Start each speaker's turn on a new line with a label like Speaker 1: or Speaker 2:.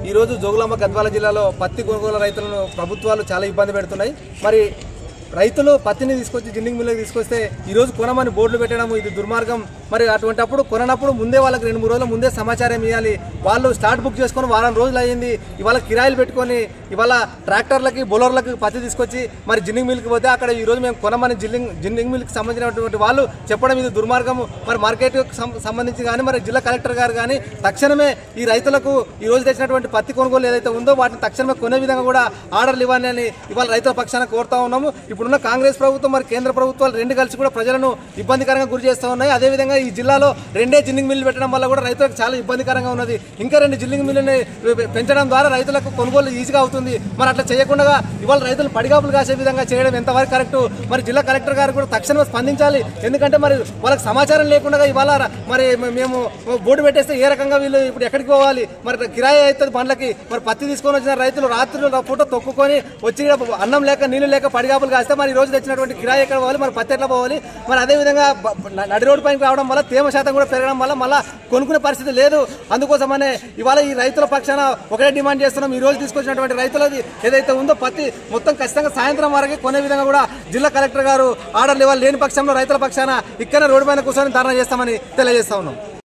Speaker 1: ఈ రోజు జోగులాంబ గద్వాల జిల్లాలో పత్తి కొనుగోలు రైతులను ప్రభుత్వాలు చాలా ఇబ్బంది పెడుతున్నాయి. మరి రైతులు పత్తిని తీసుకొచ్చి జిన్నింగ్ మిల్లుకి తీసుకొస్తే ఈరోజు కొనమని బోర్డులు పెట్టడం ఇది దుర్మార్గం. మరి అటువంటిప్పుడు కొనప్పుడు ముందే వాళ్ళకి 2-3 రోజుల ముందే సమాచారం ఇవ్వాలి. వాళ్ళు స్టార్ట్ బుక్ చేసుకొని వారం రోజులు అయ్యింది. ఇవాళ కిరాయిలు పెట్టుకొని ఇవాళ ట్రాక్టర్లకి బొలర్లకు పత్తి తీసుకొచ్చి మరి జిన్నింగ్ మిల్కి పోతే అక్కడ ఈరోజు మేము కొనమని జిన్నింగ్ మిల్కి సంబంధించినటువంటి వాళ్ళు చెప్పడం ఇది దుర్మార్గం. మరి మార్కెట్ సంబంధించి కానీ మరి జిల్లా కలెక్టర్ గారు కానీ తక్షణమే ఈ రైతులకు ఈ రోజు తెచ్చినటువంటి పత్తి కొనుగోలు ఏదైతే ఉందో వాటిని తక్షణమే కొనే విధంగా కూడా ఆర్డర్లు ఇవ్వాలి అని ఇవాళ రైతుల పక్షాన కోరుతా ఉన్నాము. ఇప్పుడున్న కాంగ్రెస్ ప్రభుత్వం మరి కేంద్ర ప్రభుత్వాలు రెండు కలిసి కూడా ప్రజలను ఇబ్బందికరంగా గురి చేస్తూ ఉన్నాయి. అదేవిధంగా ఈ జిల్లాలో 2 జిన్నింగ్ మిల్లు పెట్టడం వల్ల కూడా రైతులకు చాలా ఇబ్బందికరంగా ఉన్నది. ఇంకా 2 జిన్నింగ్ మిల్లుని పెంచడం ద్వారా రైతులకు కొనుగోలు ఈజీగా అవుతుంది. మరి అట్లా చేయకుండా ఇవాళ రైతులు పడిగాపులు కాసే విధంగా చేయడం ఎంతవరకు కరెక్టు? మరి జిల్లా కలెక్టర్ గారు కూడా తక్షణమే స్పందించాలి. ఎందుకంటే మరి వాళ్ళకి సమాచారం లేకుండా ఇవాళ మరి మేము బోర్డు పెట్టేస్తే ఏ రకంగా వీళ్ళు ఇప్పుడు ఎక్కడికి పోవాలి? మరి కిరాయి అవుతుంది బండ్లకి. మరి పత్తి తీసుకొని వచ్చిన రైతులు రాత్రులు పూట తొక్కుకొని వచ్చి అన్నం లేక నీళ్లు లేక పడిగాపులు కాస్తే మరి ఈ రోజు తెచ్చినటువంటి కిరాయి ఎక్కడ పోవాలి? మరి పత్తి ఎట్లా పోవాలి? మరి అదేవిధంగా నడి రోడ్డు పైకి రావడం వల్ల తేమ శాతం కూడా పెరగడం వల్ల మళ్ళీ కొనుక్కునే పరిస్థితి లేదు. అందుకోసమనే ఇవాళ ఈ రైతుల పక్షాన ఒకటే డిమాండ్ చేస్తున్నాం. ఈ రోజు తీసుకొచ్చినటువంటి రైతులది ఏదైతే ఉందో పత్తి మొత్తం ఖచ్చితంగా సాయంత్రం వరకు కొనే విధంగా కూడా జిల్లా కలెక్టర్ గారు ఆర్డర్లు ఇవ్వాలి. లేని పక్షంలో రైతుల పక్షాన ఇక్కడ రోడ్డు పైన కూర్చొని ధర్నా చేస్తామని తెలియజేస్తా ఉన్నాం.